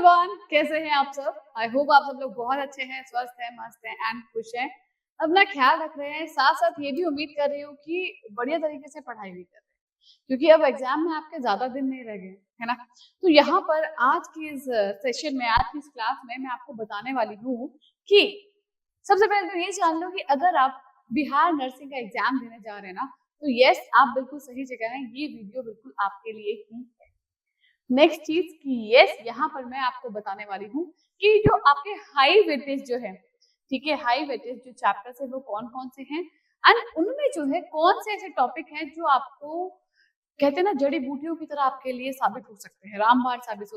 Everyone, कैसे हैं आप सब? आई होप आप सब लोग बहुत अच्छे हैं, स्वस्थ हैं, मस्त हैं एंड खुश हैं। अपना ख्याल रख रहे हैं, साथ साथ ये भी उम्मीद कर रही हूँ कि बढ़िया तरीके से पढ़ाई भी कर रहे हैं, क्योंकि अब एग्जाम में आपके ज्यादा दिन नहीं रह गए, है ना? तो यहाँ पर आज की इस सेशन में, आज की इस क्लास में मैं आपको बताने वाली हूँ कि सबसे पहले तो ये जान लो कि अगर आप बिहार नर्सिंग का एग्जाम देने जा रहे हैं ना, तो यस, आप बिल्कुल सही जगह हैं। ये वीडियो बिल्कुल आपके लिए ही है। नेक्स्ट चीज की यस, यहाँ पर मैं आपको बताने वाली हूँ कि जो आपके हाई वेटेज जो है, ठीक है, हाई वेटेज जो चैप्टर्स है वो कौन कौन से हैं एंड उनमें जो है कौन से ऐसे टॉपिक हैं जो आपको कहते हैं ना जड़ी बूटियों की तरह आपके लिए साबित हो सकते हैं, रामबाण साबित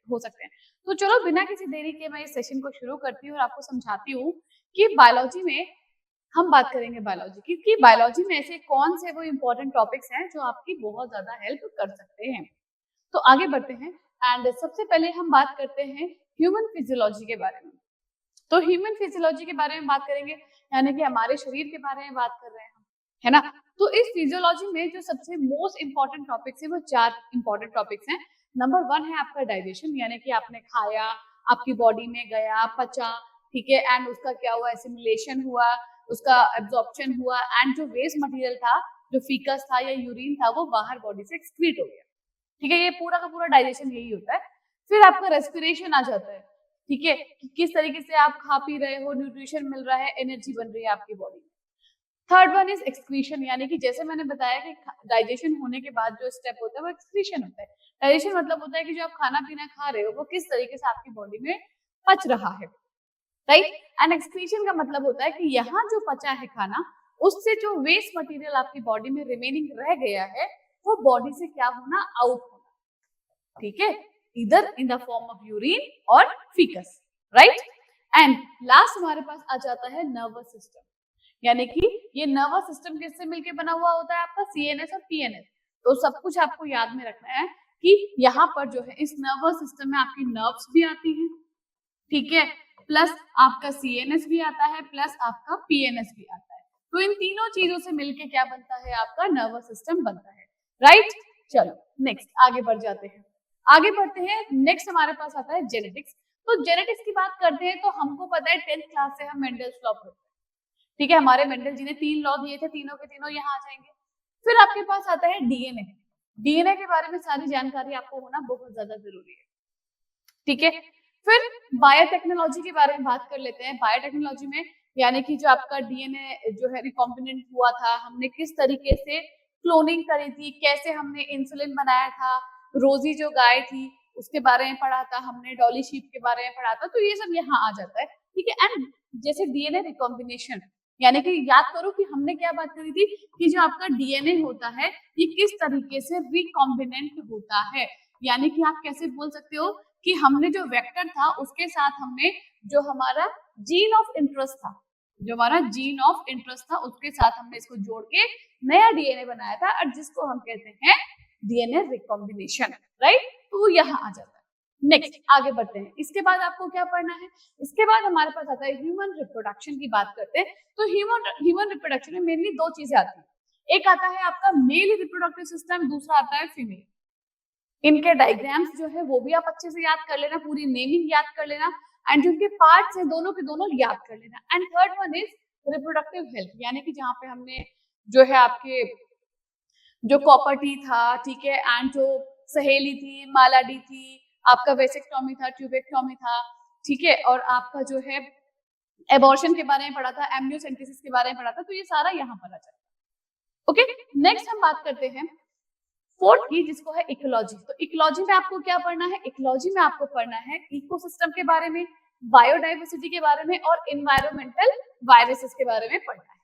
हो सकते हैं। तो चलो बिना किसी देरी के मैं इस सेशन को शुरू करती हूँ और आपको समझाती हूँ कि बायोलॉजी में हम बात करेंगे बायोलॉजी की, कि बायोलॉजी में ऐसे कौन से वो इंपॉर्टेंट टॉपिक्स हैं जो आपकी बहुत ज्यादा हेल्प कर सकते हैं। तो आगे बढ़ते हैं एंड सबसे पहले हम बात करते हैं ह्यूमन फिजियोलॉजी के बारे में। तो ह्यूमन फिजियोलॉजी के बारे में बात करेंगे, यानी कि हमारे शरीर के बारे में बात कर रहे हैं हम, है ना? तो इस फिजियोलॉजी में जो सबसे मोस्ट इंपॉर्टेंट टॉपिक्स है वो 4 इंपॉर्टेंट टॉपिक्स हैं। नंबर 1 है आपका डाइजेशन, यानी कि आपने खाया, आपकी बॉडी में गया, पचा, ठीक है, एंड उसका क्या हुआ, एसिमिलेशन हुआ, उसका एब्जॉर्प्शन हुआ एंड जो वेस्ट मटेरियल था, जो फीकस था या यूरिन था, वो बाहर बॉडी से एक्सक्रीट हो गया। ठीक है, ये पूरा का पूरा डाइजेशन यही होता है। फिर आपका रेस्पिरेशन आ जाता है, ठीक है, कि किस तरीके से आप खा पी रहे हो, न्यूट्रिशन मिल रहा है, एनर्जी बन रही है आपकी बॉडी में। थर्ड वन इज एक्सक्रीशन, यानी कि जैसे मैंने बताया कि डाइजेशन होने के बाद जो स्टेप होता है वो एक्सक्रीशन होता है। डाइजेशन मतलब होता है कि जो आप खाना पीना खा रहे हो वो किस तरीके से आपकी बॉडी में पच रहा है, राइट? एंड एक्सक्रीशन का मतलब होता है कि यहाँ जो पचा है खाना, उससे जो वेस्ट मटेरियल आपकी बॉडी में रिमेनिंग रह गया है वो बॉडी से क्या होना, आउट होना, ठीक है, इधर in the form of urine और फीकस, राइट? एंड लास्ट हमारे पास आ जाता है नर्वस सिस्टम, यानी कि ये नर्वस सिस्टम किससे मिलकर बना हुआ होता है, आपका सीएनएस और पीएनएस। तो सब कुछ आपको याद में रखना है कि यहाँ पर जो है इस नर्वस सिस्टम में आपकी नर्व्स भी आती हैं, ठीक है, प्लस आपका सीएनएस भी आता है, प्लस आपका पीएनएस भी आता है। तो इन तीनों चीजों से मिलके क्या बनता है, आपका नर्वस सिस्टम बनता है, राइट? चलो नेक्स्ट आगे बढ़ जाते हैं। आगे बढ़ते हैं, नेक्स्ट हमारे पास आता है जेनेटिक्स। तो जेनेटिक्स की बात करते हैं तो हमको पता है 10th क्लास से हम मेंडल्स लॉ पढ़ते हैं, ठीक है, हमारे मेंडल जी ने 3 लॉ दिए थे, तीनों के तीनों यहाँ आ जाएंगे। फिर आपके पास आता है डीएनए। डीएनए के बारे में सारी जानकारी आपको होना बहुत ज्यादा जरूरी है, ठीक है। फिर बायोटेक्नोलॉजी के बारे में बात कर लेते हैं। बायोटेक्नोलॉजी में यानी कि जो आपका डीएनए जो है रिकॉम्बिनेंट हुआ था, हमने किस तरीके से क्लोनिंग करी थी, कैसे हमने इंसुलिन बनाया था, रोजी जो गाय थी उसके बारे में पढ़ा था हमने, डॉली शीप के बारे में पढ़ा था, तो ये सब यहाँ आ जाता है, ठीक है। एंड जैसे डीएनए रिकॉम्बिनेशन, यानी कि याद करो कि हमने क्या बात करी थी कि जो आपका डीएनए होता है ये किस तरीके से रिकॉम्बिनेंट होता है, यानी कि आप कैसे बोल सकते हो कि हमने जो वेक्टर था उसके साथ हमने जो हमारा जीन ऑफ इंटरेस्ट था, जो हमारा जीन ऑफ इंटरेस्ट था उसके साथ हमने इसको जोड़ के नया डीएनए बनाया था, और जिसको हम कहते हैं डीएनए रिकॉम्बिनेशन, राइट? तो यहाँ आ जाता है। नेक्स्ट आगे बढ़ते हैं। इसके बाद आपको क्या पढ़ना है, इसके बाद हमारे पास आता है ह्यूमन रिप्रोडक्शन की बात करते हैं। तो ह्यूमन रिप्रोडक्शन में मेनली 2 चीजें आती है, एक आता है आपका मेल रिप्रोडक्टिव सिस्टम, दूसरा आता है फीमेल। इनके डायग्राम्स जो है वो भी आप अच्छे से याद कर लेना, पूरी नेमिंग याद कर लेना, एंड जो इनके पार्ट्स हैं दोनों के दोनों याद कर लेना। And third one is reproductive health, यानी कि जहाँ पे हमने जो है आपके जो कॉपर टी था, ठीक है, एंड जो सहेली थी, मालाडी थी, आपका वेसेक्टोमी था, ट्यूबेक्टोमी था, ठीक है, और आपका जो है एबॉर्शन के बारे में पढ़ा था, एम्नियोसेंटेसिस के बारे में पढ़ा था, तो ये सारा यहाँ पर आ जाता है। ओके, नेक्स्ट हम बात करते हैं फोर्थ की, जिसको है इकोलॉजी। तो इकोलॉजी में आपको क्या पढ़ना है, इकोलॉजी में आपको पढ़ना है इकोसिस्टम के बारे में, बायोडाइवर्सिटी के बारे में और एनवायरमेंटल वायरसेस के बारे में पढ़ना है,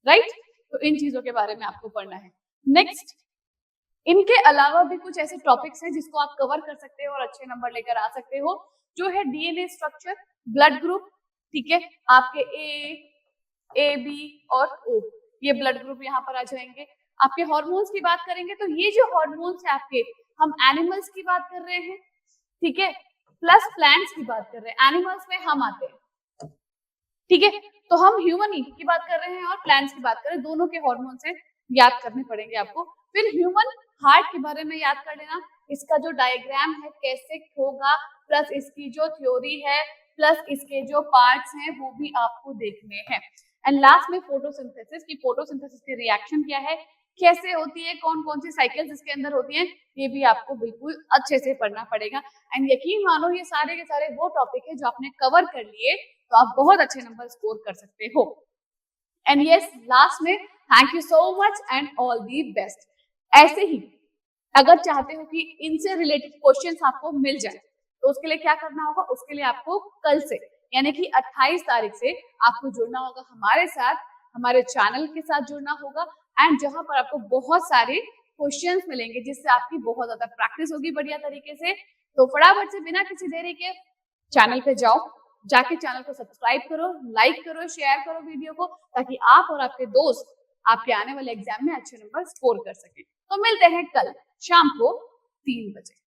राइट? तो इन चीजों के बारे में आपको पढ़ना है। नेक्स्ट, इनके अलावा भी कुछ ऐसे टॉपिक्स हैं जिसको आप कवर कर सकते हो और अच्छे नंबर लेकर आ सकते हो, जो है डीएनए स्ट्रक्चर, ब्लड ग्रुप, ठीक है, आपके ए बी और ओ, ये ब्लड ग्रुप यहाँ पर आ जाएंगे। आपके हार्मोन्स की बात करेंगे तो ये जो हार्मोन्स है आपके, हम एनिमल्स की बात कर रहे हैं, ठीक है, प्लस प्लांट्स की बात कर रहे हैं, एनिमल्स में हम आते हैं, ठीक है, तो हम ह्यूमन की बात कर रहे हैं और प्लांट्स की बात कर रहे हैं, दोनों के हार्मोन्स हैं, याद करने पड़ेंगे आपको। फिर ह्यूमन हार्ट के बारे में याद कर लेना, इसका जो डायग्राम है कैसे होगा, प्लस इसकी जो थ्योरी है, प्लस इसके जो पार्ट्स हैं वो भी आपको देखने हैं। एंड लास्ट में फोटोसिंथेसिस की फोटोसिंथेसिस के रिएक्शन क्या है, कैसे होती है, कौन कौन सी साइकिल्स इसके अंदर होती हैं, ये भी आपको बिल्कुल अच्छे से पढ़ना पड़ेगा। एंड यकीन मानो ये सारे के सारे वो टॉपिक है जो आपने कवर कर लिए तो आप बहुत अच्छे नंबर स्कोर कर सकते हो। एंड यस, लास्ट में thank you so much and all the best. ऐसे ही अगर चाहते हो कि इनसे रिलेटेड क्वेश्चंस आपको मिल जाए तो उसके लिए क्या करना होगा, उसके लिए आपको कल से यानी कि 28 तारीख से आपको जुड़ना होगा हमारे साथ, हमारे चैनल के साथ जुड़ना होगा। एंड जहां पर आपको बहुत सारे क्वेश्चंस मिलेंगे जिससे आपकी बहुत ज्यादा प्रैक्टिस होगी बढ़िया तरीके से। तो फटाफट से बिना किसी देरी के चैनल पे जाओ, जाके चैनल को सब्सक्राइब करो, लाइक करो, शेयर करो वीडियो को, ताकि आप और आपके दोस्त आपके आने वाले एग्जाम में अच्छे नंबर स्कोर कर सके। तो मिलते हैं कल शाम को 3 बजे।